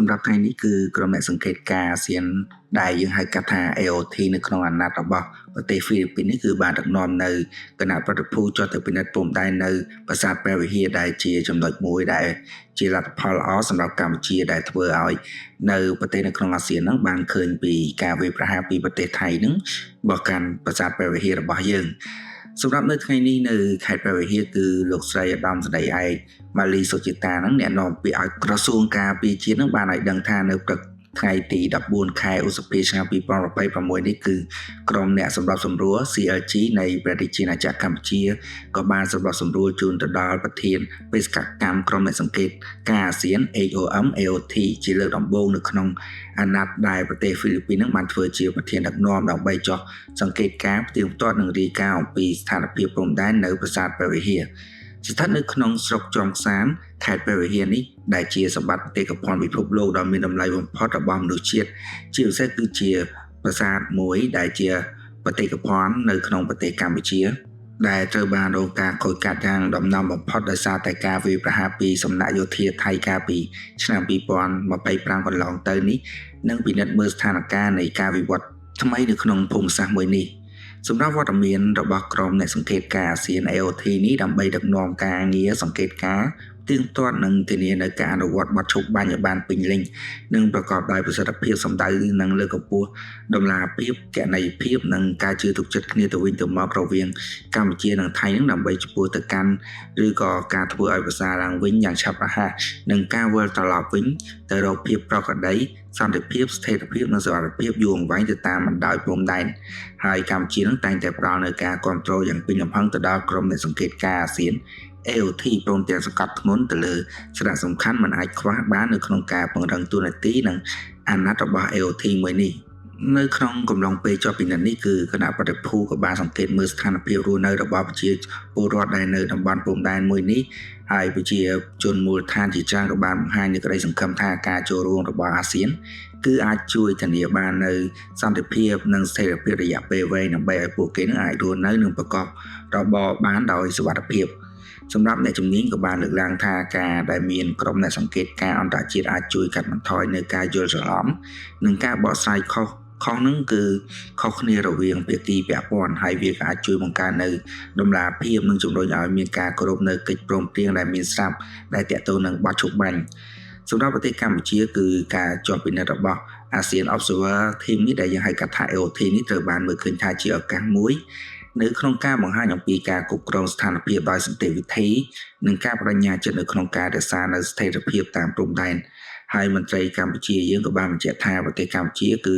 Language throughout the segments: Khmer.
សម្រាប់ថ្ងៃនេះគឺក្រុមអ្នកសង្កេតការអាស៊ានដែលយើងហៅកាត់ថា AOT នៅក្នុងអាណត្តិរបស់ប្រទេសហ្វីលីពីននេះគឺបានដឹកនាំនៅគណៈប្រតិភូចុះទៅពិនិត្យព្រំដែននៅប្រាសាទព្រះវិហារដែលជាចំណុចមួយដែលជាលទ្ធផលល្អសម្រាប់កម្ពុជាដែលធ្វើឲ្យនៅប្រទេសនៅក្នុងអាស៊ានហ្នឹងបានឃើញពីការវាយប្រហារពីប្រទេសថៃហ្នឹងបោះកាន់ប្រាសាទព្រះវិហាររបស់យើងសម្រាប់នៅថ្ងៃនេះនៅខេត្តព្រះវិហារគឺលោកស្រីឧត្តមស្ដីឯកម៉ាលីសុជាតាហ្នឹងអ្នកនាំពាក្យឲ្យក្រសួងការពារជាតិហ្នឹងបានឲ្យដឹងថានៅព្រឹកថ្ងៃទី14ខែឧសភាឆ្នាំ2026នេះគឺក្រុមអ្នកសម្របសម្រួល CLG នៃព្រះរាជាណាចក្រកម្ពុជាក៏បានសម្របសម្រួលជូនទៅដល់ប្រធានបេសកកម្មក្រុមអ្នកសង្កេតការអាស៊ាន HOM AOT ជាលើកដំបូងនៅក្នុងអាណត្តិដែលប្រទេសហ្វីលីពីននឹងបានធ្វើជាប្រធានដឹកនាំដើម្បីចុះសង្កេតការផ្ទៀងផ្ទាត់នឹងរាយការណ៍អំពីស្ថានភាពព្រំដែននៅប្រាសាទព្រះវិហារស្ថិតនៅក្នុងស្រុកចុងសានខេត្តព្រះវិហារនេះដែលជាសម្បត្តិបេតិកភណ្ឌពិភពលោកដ៏មានតម្លៃបំផុតរបស់មនុស្សជាតិជាពិសេសគឺជាប្រាសាទមួយដែលជាបេតិកភណ្ឌនៅក្នុងប្រទេសកម្ពុជាដែលត្រូវបានរងការខូចខាតយ៉ាងដំណំបំផុតដោយសារតែការវាយប្រហារពីសំណាក់យោធាថៃកាលពីឆ្នាំ2025កន្លងទៅនេះនិងពិនិត្យមើលស្ថានភាពនៃការវិវត្តថ្មីនៅក្នុងភូមិសាស្ត្រមួយនេះសម្រាប់វត្តមានរបស់ក្រុមអ្នកសង្កេតការអាស៊ាន AOT នេះដើម្បីដឹកនាំការងារសង្កេតការទៀងទាត់និងធានានៅការអនុវត្តបទឈប់បាញ់ឲ្យបានពេញលេញនិងប្រកបដោយប្រសិទ្ធភាពសម្ដៅនឹងលើកកម្ពស់តម្លាភាពគណនេយ្យភាពនិងការជឿទុកចិត្តគ្នាទៅវិញទៅមករវាងកម្ពុជានិងថៃនឹងដើម្បីចំពោះទៅកាន់ឬក៏ការធ្វើឲ្យប្រសើរឡើងវិញយ៉ាងឆាប់រហ័សនិងការវិលត្រឡប់វិញទៅរកភាពប្រក្រតីសន្តិភាពស្ថិរភាពនិងសុវត្ថិភាពយូរអង្វែងទៅតាមបណ្ដោយព្រំដែនហើយកម្ពុជានឹងតែងតែផ្ដល់នូវការគ្រប់គ្រងយ៉ាងពេញលេញទៅដល់ក្រុមអ្នកសង្កេតការអាស៊ានAOT ព្រមទាំងសង្កត់ធ្ងន់ទៅលើសារៈសំខាន់មិនអាចខ្វះបាននៅក្នុងការពង្រឹងតួនាទីនិងអាណត្តិរបស់ AOT មួយនេះនៅក្នុងកំឡុងពេលជាប់ពិនិត្យនេះគឺគណៈប្រតិភូក៏បានសង្កេតមើលស្ថានភាពរស់នៅរបស់ប្រជាពលរដ្ឋដែលនៅតំបន់ព្រំដែនមួយនេះហើយប្រជាជនមូលដ្ឋានជាច្រើនក៏បានបង្ហាញនូវក្តីសង្ឃឹមថាការចូលរួមរបស់អាស៊ានគឺអាចជួយធានាបាននៅសន្តិភាពនិងស្ថិរភាពរយៈពេលវែងដើម្បីឲ្យពួកគេនឹងអាចរស់នៅនិងប្រកបរបរបានដោយសុវត្ថិភាពសម្រាប់អ្នកជំនាញក៏បានលើកឡើងថាការដែលមានក្រុមអ្នកសង្កេតការអន្តរជាតិអាចជួយកាត់បន្ថយនៅការយល់ច្រឡំនិងការបកស្រាយខុសហ្នឹងគឺខុសគ្នារវាងភាគីពាក់ព័ន្ធហើយវាក៏អាចជួយបង្កើននៅតម្លាភាពនិងជំរុញឲ្យមានការគោរពនៅកិច្ចព្រមព្រៀងដែលមានស្រាប់ដែលទាក់ទងនឹងបទឈប់បាញ់សម្រាប់ប្រទេសកម្ពុជាគឺការជាប់ពិនិត្យរបស់ ASEAN Observer Team នេះដែលយើងហៅកាត់ថា AOT នេះត្រូវបានមើលឃើញថាជាឱកាសមួយនៅក្នុងការបង្ហាញអំពីការគ្រប់គ្រងស្ថានភាពដោយសន្តិវិធីនិងការបដិញ្ញាចិត្តនៅក្នុងការរក្សានៅស្ថិរភាពតាមព្រំដែនហើយមន្ត្រីកម្ពុជាយើងក៏បានបញ្ជាក់ថាប្រទេសកម្ពុជាគឺ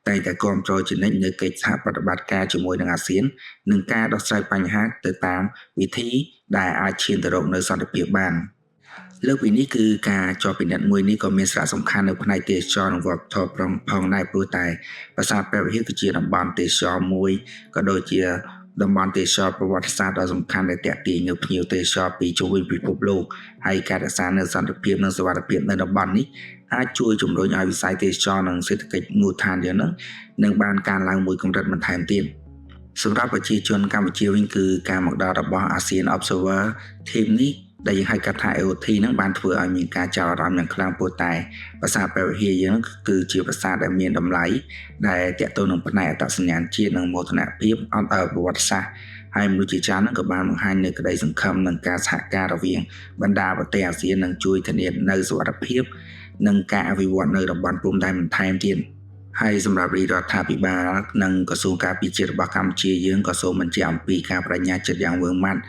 តែងតែគ្រប់គ្រងជានិច្ចនៅកិច្ចសហប្រតិបត្តិការជាមួយនឹងអាស៊ាននិងការដោះស្រាយបញ្ហាទៅតាមវិធីដែលអាចឈានទៅរកនៅសន្តិភាពបានលើកពីនេះគឺការជាប់ពិនិត្យមួយនេះក៏មានសារៈសំខាន់នៅផ្នែកទេសចរនិងវប្បធម៌ផងដែរព្រោះតែប្រាសាទព្រះវិហារគឺជាតំបន់ទេសចរមួយក៏ដូចជាតំបន់ទេសចរប្រវត្តិសាស្ត្រដ៏សំខាន់ដែលទាក់ទាញនៅភ្ញៀវទេសចរពីជុំវិញពិភពលោកហើយការរក្សានៅសន្តិភាពនិងសុវត្ថិភាពនៅតំបន់នេះអាចជួយជំរុញឲ្យវិស័យទេសចរនិងសេដ្ឋកិច្ចមូលដ្ឋានយើងនឹងបានកើនឡើងមួយកម្រិតបន្ថែមទៀតសម្រាប់ប្រជាជនកម្ពុជាវិញគឺការមកដល់របស់ ASEAN Observer Team នេះដែលយើងហៅកាត់ថា AOT នឹងបានធ្វើឲ្យមានការចាប់អារម្មណ៍យ៉ាងខ្លាំងព្រោះតែប្រាសាទព្រះវិហារយើងគឺជាប្រាសាទដែលមានតម្លៃដែលទាក់ទងនឹងផ្នែកអត្តសញ្ញាណជាតិនិងមោទនភាពអន្តរប្រវត្តិសាស្ត្រហើយមនុស្សជាច្រើនក៏បានបង្ហាញនូវក្តីសង្ឃឹមនឹងការសហការរវាងបណ្ដាប្រទេសអាស៊ាននឹងជួយធានានូវសុវត្ថិភាពនិងការអភិវឌ្ឍនៅតំបន់ព្រំដែនបន្ថែមទៀតហើយសម្រាប់រដ្ឋាភិបាលនិងក្រសួងការពារជាតិរបស់កម្ពុជាយើងក៏សូមបញ្ជាក់អំពីការបដិញ្ញាចិត្តយ៉ាងម៉ឺងម៉ាត់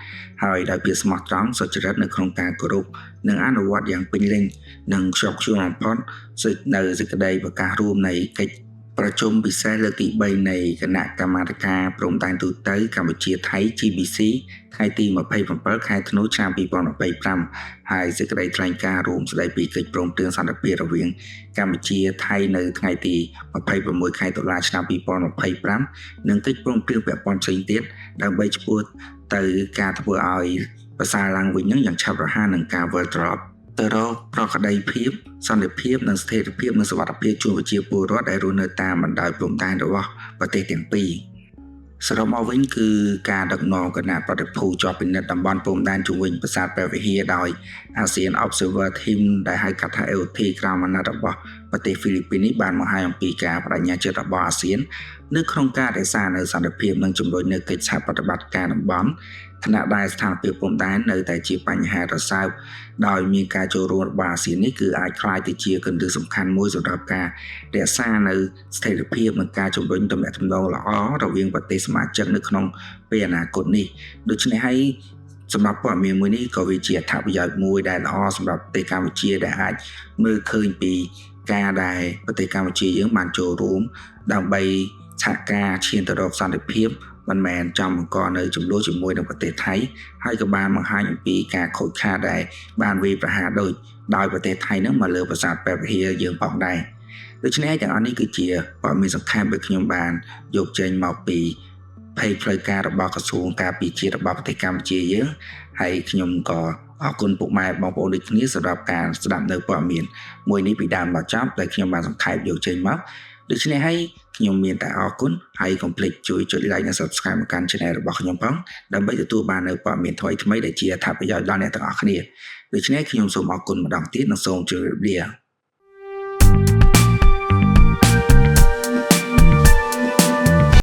ហើយដោយភាពស្មោះត្រង់សុចរិតនៅក្នុងការគោរពនិងអនុវត្តយ៉ាងពេញលេញនិងខ្ជាប់ខ្ជួនបំផុតនៅសេចក្តីប្រកាសរួមនៃកិច្ចប្រជុំពិសេសលើកទី3នៃគណៈកម្មាធិការព្រំដែនទូទៅកម្ពុជាថៃ GBC ថ្ងៃទី27ខែធ្នូឆ្នាំ2025ហើយសេចក្តីថ្លែងការណ៍រួមស្តីពីកិច្ចព្រមព្រៀងសន្តិភាពរវាងកម្ពុជាថៃនៅថ្ងៃទី26ខែតុលាឆ្នាំ2025និងកិច្ចព្រមព្រៀងពាក់ព័ន្ធផ្សេងទៀតដើម្បីឆ្ពោះទៅការធ្វើឲ្យប្រសើរឡើងវិញនឹងយ៉ាងឆាប់រហ័សនឹងការវិលត្រឡប់ទៅរកប្រក្រតីភាពសន្តិភាពនិងស្ថិរភាពនិងសុវត្ថិភាពជូនប្រជាពលរដ្ឋដែលរស់នៅតាមបណ្ដោយព្រំដែនរបស់ប្រទេសទាំងពីរ សរុបមកវិញគឺការដឹកនាំគណៈប្រតិភូជាប់ពិនិត្យតំបន់ព្រំដែនជុំវិញប្រាសាទព្រះវិហារដោយ ASEAN Observer Team ដែលហៅកាត់ថា AOT ក្រោមអាណត្តិរបស់ប្រទេសហ្វីលីពីននេះបានបង្ហាញអំពីការបដិញ្ញាចិត្តរបស់អាស៊ាននៅក្នុងការរក្សានូវសន្តិភាពនិងជំរុញនូវកិច្ចសហប្រតិបត្តិការតំបន់ខណៈដែលស្ថានភាពព្រំដែននៅតែជាបញ្ហារសើបដោយមានការចូលរួមរបស់អាស៊ាននេះគឺអាចក្លាយទៅជាគន្លឹះសំខាន់មួយសម្រាប់ការរក្សានៅស្ថិរភាពនិងការជំរុញទំនាក់ទំនងល្អរវាងប្រទេសសមាជិកនៅក្នុងពេលអនាគតនេះដូច្នេះហើយសម្រាប់ព័ត៌មានមួយនេះក៏វាជាអត្ថប្រយោជន៍មួយដែលល្អសម្រាប់ប្រទេសកម្ពុជាដែលអាចមើលឃើញពីការដែលប្រទេសកម្ពុជាយើងបានចូលរួមដើម្បីសហការឈានទៅរកសន្តិភាពមិនមែនចំបង្កនៅចំនួនជាមួយនឹងប្រទេសថៃហើយក៏បានបង្ហាញអំពីការខូចខាតដែលបានវាយប្រហារដោយប្រទេសថៃនឹងមកលើប្រាសាទព្រះវិហារយើងផងដែរដូច្នេះទាំងអស់នេះគឺជាព័ត៌មានសំខាន់ដែលខ្ញុំបានយកចេញមកពីភ័យផ្លូវការរបស់ក្រសួងការពារជាតិរបស់ប្រទេសកម្ពុជាយើងហើយខ្ញុំក៏អរគុណពុកម៉ែបងប្អូនដូចគ្នាសម្រាប់ការស្ដាប់នៅព័ត៌មានមួយនេះពីដើមដល់ចប់ដែលខ្ញុំបានសង្ខេបយកចេញមកដូច្នេះហើយខ្ញុំមានតែអរគុណហើយកុំភ្លេចជួយចុច like និង subscribe មកកាន់ channel របស់ខ្ញុំផងដើម្បីទទួលបាននូវព័ត៌មានថ្មីៗដែលជាអត្ថប្រយោជន៍ដល់អ្នកទាំងអស់គ្នាដូច្នេះខ្ញុំសូមអរគុណម្ដងទៀតនិងសូមជម្រាបលា